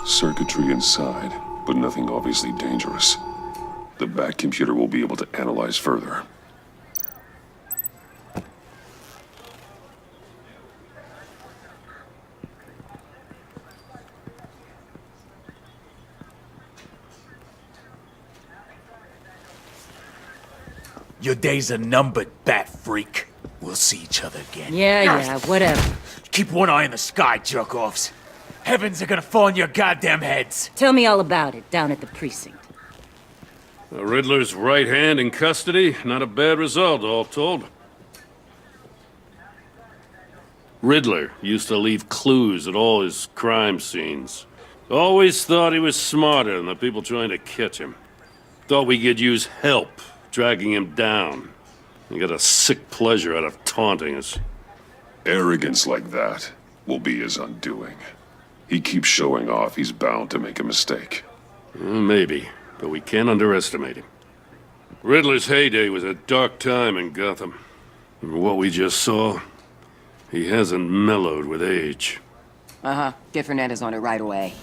Circuitry inside, but nothing obviously dangerous. The back computer will be able to analyze further. Your days are numbered, bat freak. We'll see each other again. Yeah, whatever. Keep one eye in the sky, jerk-offs. Heavens are gonna fall on your goddamn heads. Tell me all about it down at the precinct. The Riddler's right hand in custody, not a bad result, all told. Riddler used to leave clues at all his crime scenes. Always thought he was smarter than the people trying to catch him. Thought we could use help dragging him down. He got a sick pleasure out of taunting us. Arrogance like that will be his undoing. He keeps showing off, he's bound to make a mistake. Maybe, but we can't underestimate him. Riddler's heyday was a dark time in Gotham. And what we just saw, he hasn't mellowed with age. Get Fernandez on it right away.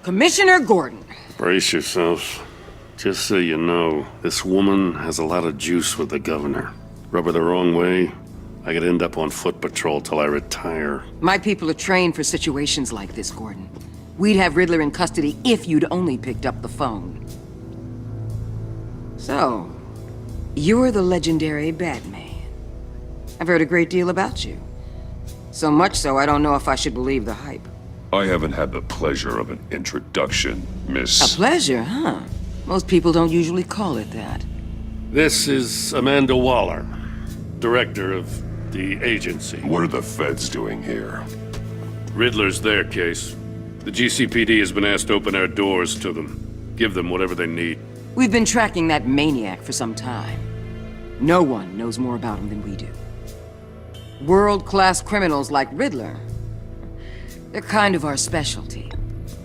Commissioner Gordon. Brace yourselves. Just so you know, this woman has a lot of juice with the governor. Rub her the wrong way, I could end up on foot patrol till I retire. My people are trained for situations like this, Gordon. We'd have Riddler in custody if you'd only picked up the phone. So, you're the legendary Batman. I've heard a great deal about you. So much so, I don't know if I should believe the hype. I haven't had the pleasure of an introduction, Miss... A pleasure, huh? Most people don't usually call it that. This is Amanda Waller, director of the agency. What are the feds doing here? Riddler's their case. The GCPD has been asked to open our doors to them. Give them whatever they need. We've been tracking that maniac for some time. No one knows more about him than we do. World-class criminals like Riddler. They're kind of our specialty.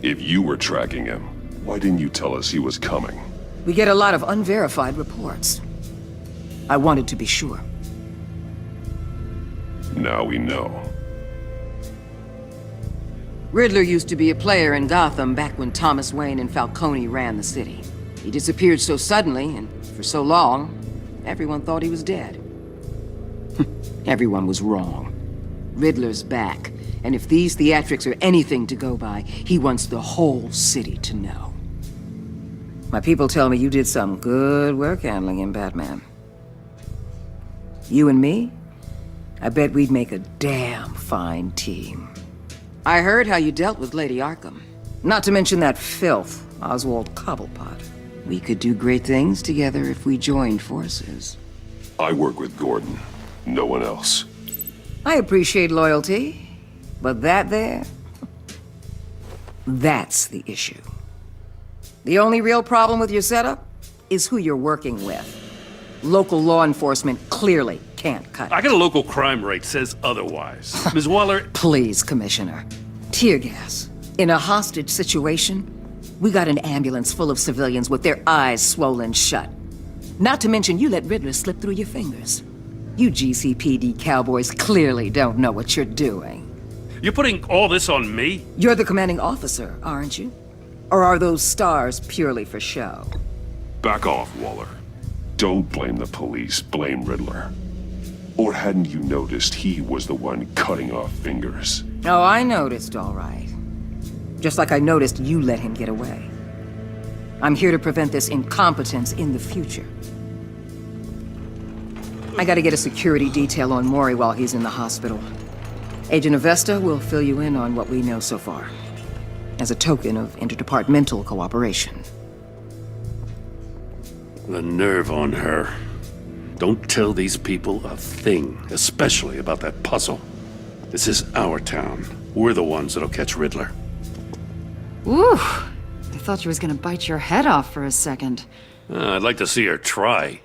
If you were tracking him, why didn't you tell us he was coming? We get a lot of unverified reports. I wanted to be sure. Now we know. Riddler used to be a player in Gotham back when Thomas Wayne and Falcone ran the city. He disappeared so suddenly, and for so long, everyone thought he was dead. Everyone was wrong. Riddler's back, and if these theatrics are anything to go by, he wants the whole city to know. My people tell me you did some good work handling him, Batman. You and me? I bet we'd make a damn fine team. I heard how you dealt with Lady Arkham. Not to mention that filth, Oswald Cobblepot. We could do great things together if we joined forces. I work with Gordon. No one else. I appreciate loyalty, but that there... that's the issue. The only real problem with your setup is who you're working with. Local law enforcement clearly can't cut it. I got a local crime rate says otherwise. Ms. Waller... Please, Commissioner. Tear gas. In a hostage situation, we got an ambulance full of civilians with their eyes swollen shut. Not to mention you let Riddler slip through your fingers. You GCPD cowboys clearly don't know what you're doing. You're putting all this on me? You're the commanding officer, aren't you? Or are those stars purely for show? Back off, Waller. Don't blame the police, blame Riddler. Or hadn't you noticed he was the one cutting off fingers? Oh, I noticed, all right. Just like I noticed you let him get away. I'm here to prevent this incompetence in the future. I gotta get a security detail on Maury while he's in the hospital. Agent Avesta will fill you in on what we know so far, as a token of interdepartmental cooperation. The nerve on her. Don't tell these people a thing, especially about that puzzle. This is our town. We're the ones that'll catch Riddler. Ooh, I thought you was gonna bite your head off for a second. I'd like to see her try.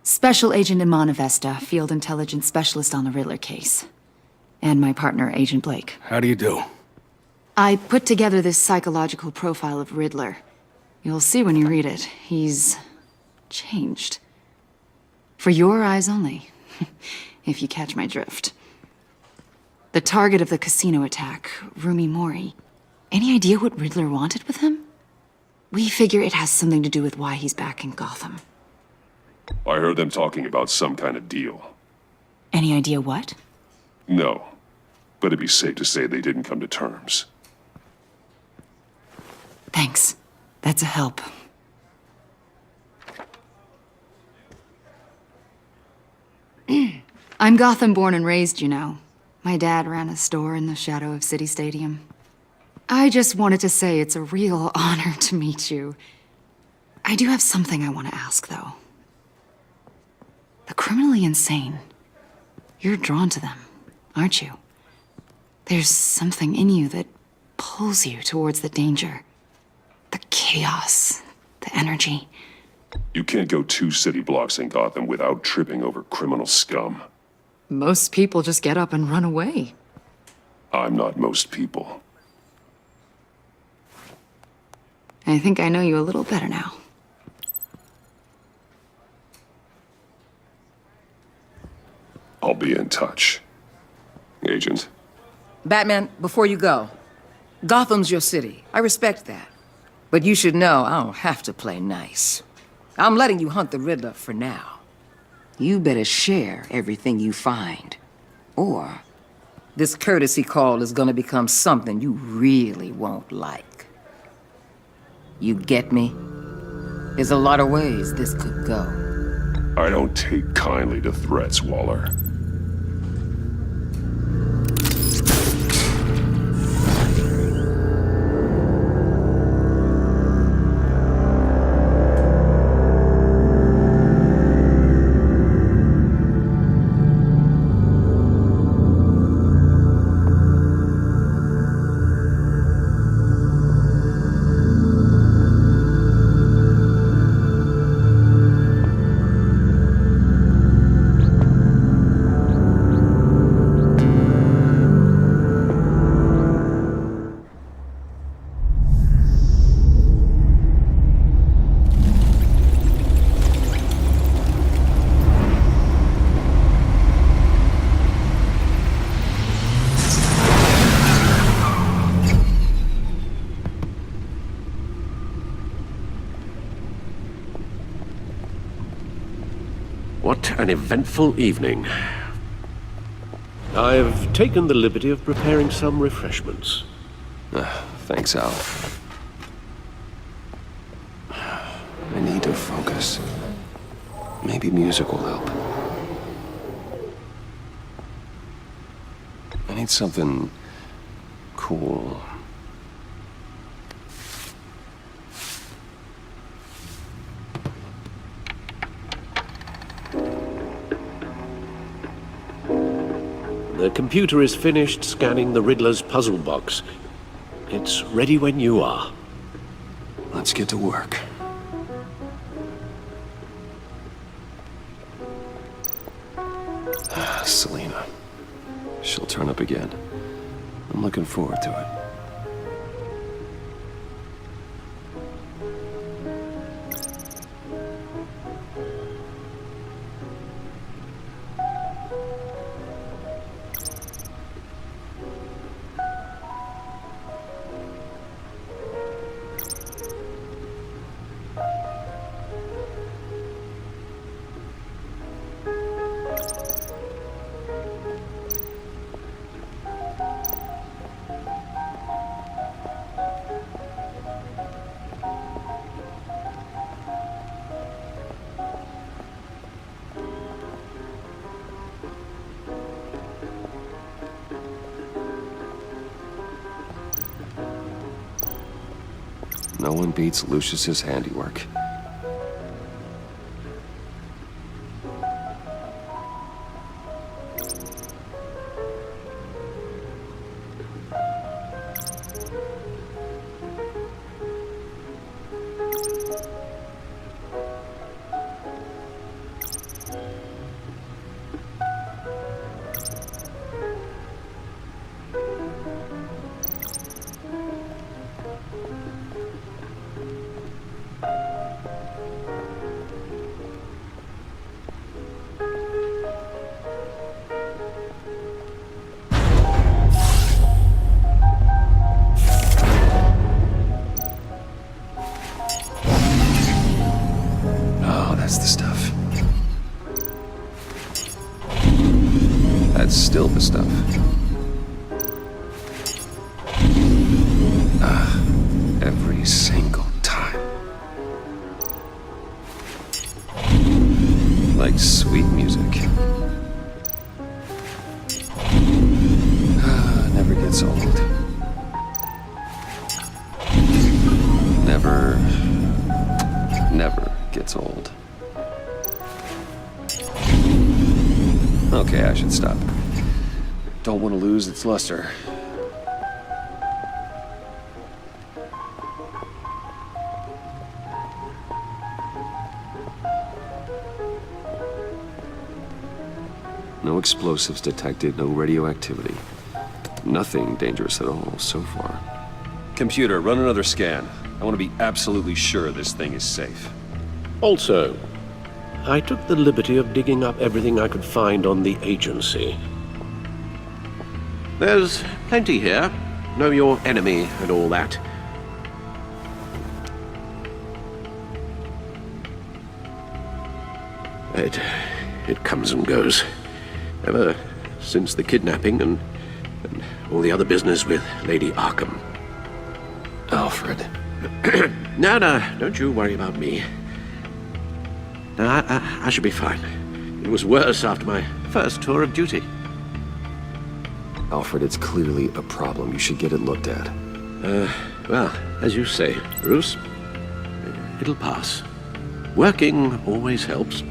Special Agent Iman Avesta, Field Intelligence Specialist on the Riddler case. And my partner, Agent Blake. How do you do? I put together this psychological profile of Riddler. You'll see when you read it. He's changed. For your eyes only, if you catch my drift. The target of the casino attack, Rumi Mori. Any idea what Riddler wanted with him? We figure it has something to do with why he's back in Gotham. I heard them talking about some kind of deal. Any idea what? No, but it'd be safe to say they didn't come to terms. Thanks. That's a help. I'm Gotham born and raised, you know. My dad ran a store in the shadow of City Stadium. I just wanted to say it's a real honor to meet you. I do have something I want to ask, though. The criminally insane. You're drawn to them, aren't you? There's something in you that pulls you towards the danger. The chaos, the energy. You can't go 2 city blocks in Gotham without tripping over criminal scum. Most people just get up and run away. I'm not most people. I think I know you a little better now. I'll be in touch. Agent. Batman, before you go, Gotham's your city. I respect that. But you should know I don't have to play nice. I'm letting you hunt the Riddler for now. You better share everything you find. Or this courtesy call is gonna become something you really won't like. You get me? There's a lot of ways this could go. I don't take kindly to threats, Waller. What an eventful evening. I've taken the liberty of preparing some refreshments. Thanks, Al. I need to focus. Maybe music will help. I need something cool. The computer is finished scanning the Riddler's puzzle box. It's ready when you are. Let's get to work. Selena. She'll turn up again. I'm looking forward to it. No one beats Lucius's handiwork. distilled the stuff. Every single time. Like sweet music. Never gets old. Never gets old. Okay, I should stop. Don't want to lose its luster. No explosives detected, no radioactivity. Nothing dangerous at all so far. Computer, run another scan. I want to be absolutely sure this thing is safe. Also, I took the liberty of digging up everything I could find on the agency. There's plenty here. Know your enemy and all that. It comes and goes. Ever since the kidnapping and all the other business with Lady Arkham. Alfred. No, don't you worry about me. No, I should be fine. It was worse after my first tour of duty. Alfred, it's clearly a problem. You should get it looked at. Well, as you say, Bruce, it'll pass. Working always helps.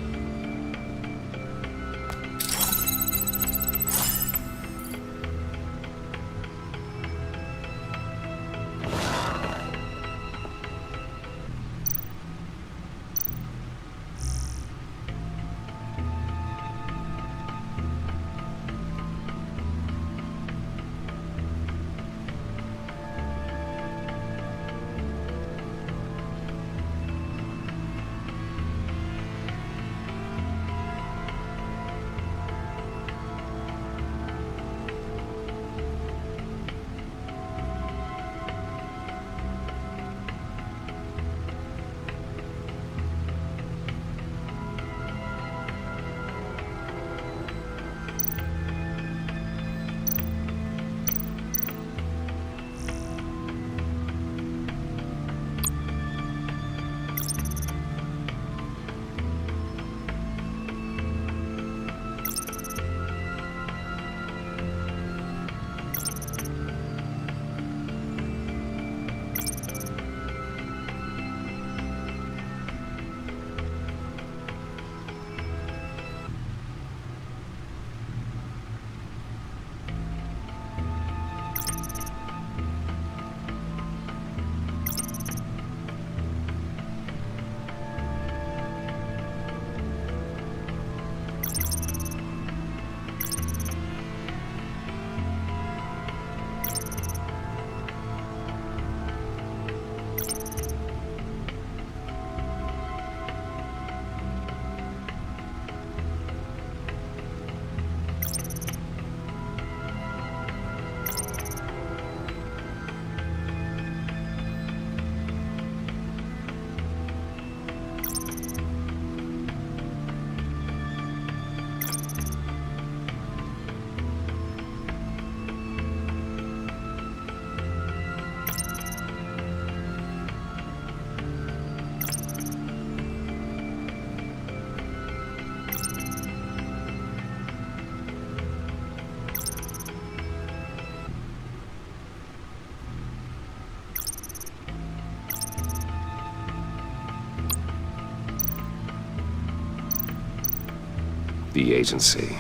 The agency.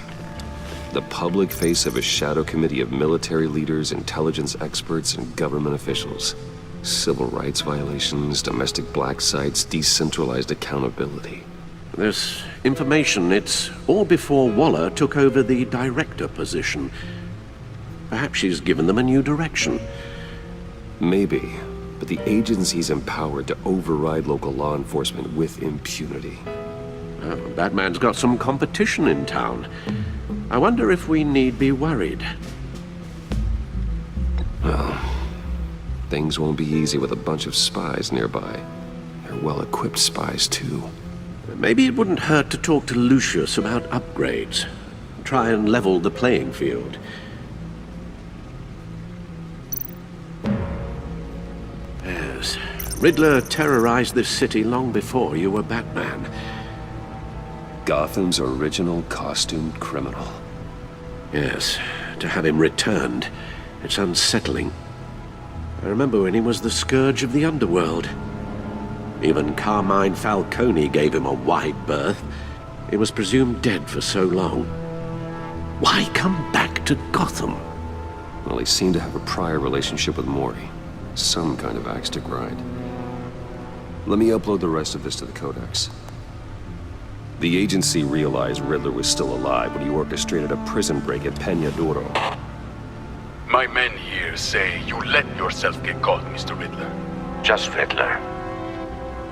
The public face of a shadow committee of military leaders, intelligence experts, and government officials. Civil rights violations, domestic black sites, decentralized accountability. This information, it's all before Waller took over the director position. Perhaps she's given them a new direction. Maybe, but the agency's empowered to override local law enforcement with impunity. That man's got some competition in town. I wonder if we need be worried. Well, things won't be easy with a bunch of spies nearby. They're well-equipped spies, too. Maybe it wouldn't hurt to talk to Lucius about upgrades. try and level the playing field. Yes, Riddler terrorized this city long before you were Batman. Gotham's original costumed criminal. Yes, to have him returned, it's unsettling. I remember when he was the scourge of the underworld. Even Carmine Falcone gave him a wide berth. He was presumed dead for so long. Why come back to Gotham? Well, he seemed to have a prior relationship with Mori. Some kind of axe to grind. Let me upload the rest of this to the Codex. The agency realized Riddler was still alive when he orchestrated a prison break at Peña Duro. My men here say you let yourself get caught, Mr. Riddler. Just Riddler.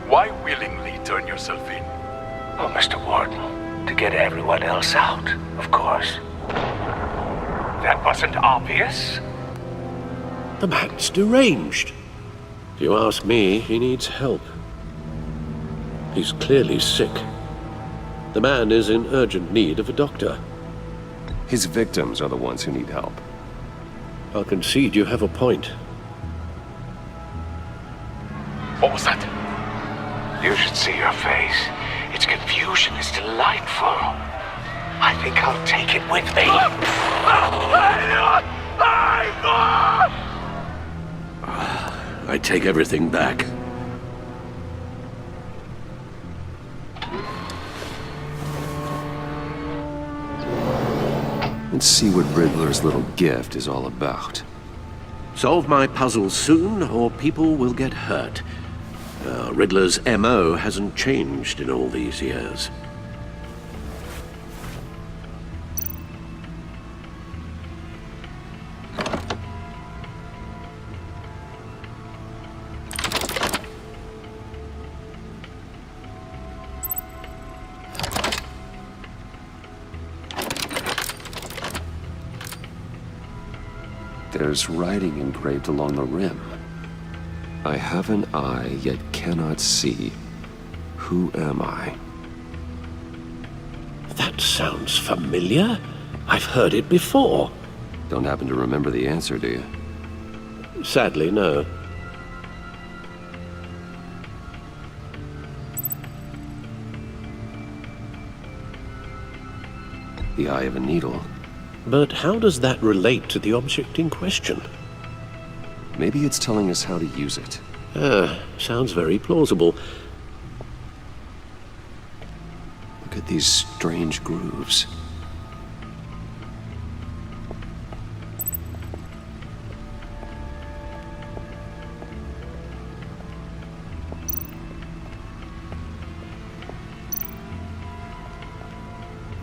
Why willingly turn yourself in? Oh, Mr. Warden, to get everyone else out, of course. That wasn't obvious. The man's deranged. If you ask me, he needs help. He's clearly sick. The man is in urgent need of a doctor. His victims are the ones who need help. I'll concede you have a point. What was that? You should see your face. Its confusion is delightful. I think I'll take it with me. I take everything back. Let's see what Riddler's little gift is all about. Solve my puzzle soon, or people will get hurt. Riddler's M.O. hasn't changed in all these years. There's writing engraved along the rim. I have an eye, yet cannot see. Who am I? That sounds familiar. I've heard it before. Don't happen to remember the answer, do you? Sadly, no. The eye of a needle. But how does that relate to the object in question? Maybe it's telling us how to use it. Sounds very plausible. Look at these strange grooves.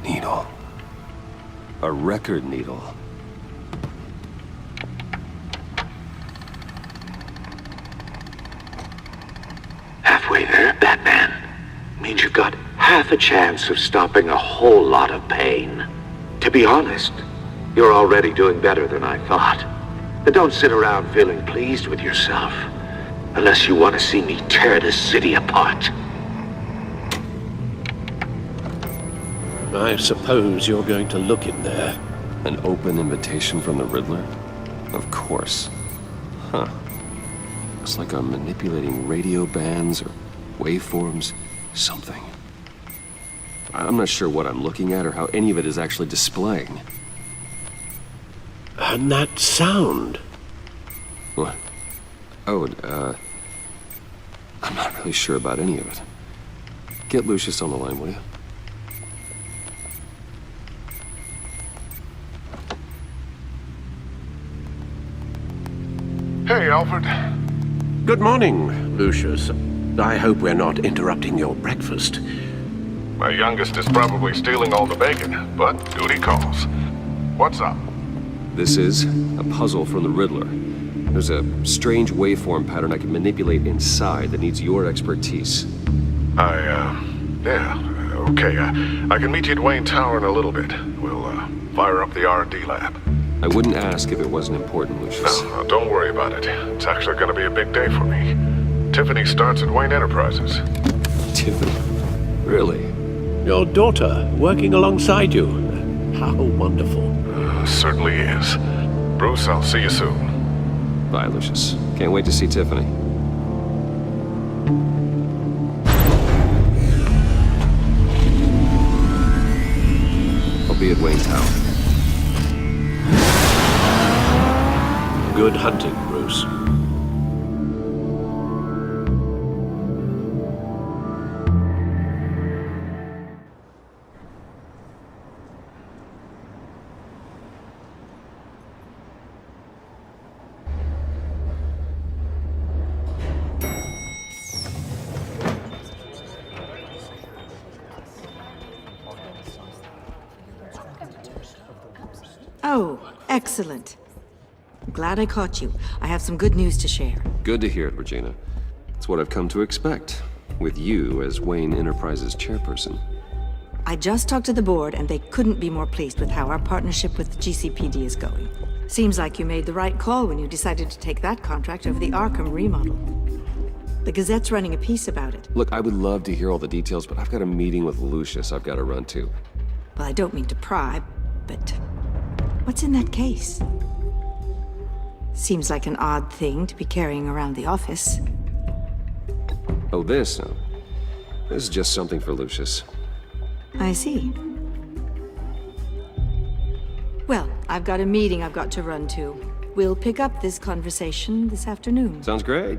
Needle. A record needle. Halfway there, Batman. Means you've got half a chance of stopping a whole lot of pain. To be honest, you're already doing better than I thought. But don't sit around feeling pleased with yourself. Unless you want to see me tear this city apart. I suppose you're going to look in there. An open invitation from the Riddler? Of course. Huh. Looks like I'm manipulating radio bands or waveforms, something. I'm not sure what I'm looking at or how any of it is actually displaying. And that sound. What? Oh, I'm not really sure about any of it. Get Lucius on the line, will you? Hey, Alfred. Good morning, Lucius. I hope we're not interrupting your breakfast. My youngest is probably stealing all the bacon, but duty calls. What's up? This is a puzzle from the Riddler. There's a strange waveform pattern I can manipulate inside that needs your expertise. Okay. I can meet you at Wayne Tower in a little bit. We'll, fire up the R&D lab. I wouldn't ask if it wasn't important, Lucius. No, don't worry about it. It's actually gonna be a big day for me. Tiffany starts at Wayne Enterprises. Tiffany? Really? Your daughter, working alongside you. How wonderful. Certainly is. Bruce, I'll see you soon. Bye, Lucius. Can't wait to see Tiffany. I'll be at Wayne Tower. Good hunting, Bruce. Oh, excellent. I'm glad I caught you. I have some good news to share. Good to hear it, Regina. It's what I've come to expect, with you as Wayne Enterprises chairperson. I just talked to the board, and they couldn't be more pleased with how our partnership with GCPD is going. Seems like you made the right call when you decided to take that contract over the Arkham remodel. The Gazette's running a piece about it. Look, I would love to hear all the details, but I've got a meeting with Lucius I've got to run to. Well, I don't mean to pry, but what's in that case? Seems like an odd thing to be carrying around the office. Oh, this? No. This is just something for Lucius. I see. Well, I've got a meeting I've got to run to. We'll pick up this conversation this afternoon. Sounds great.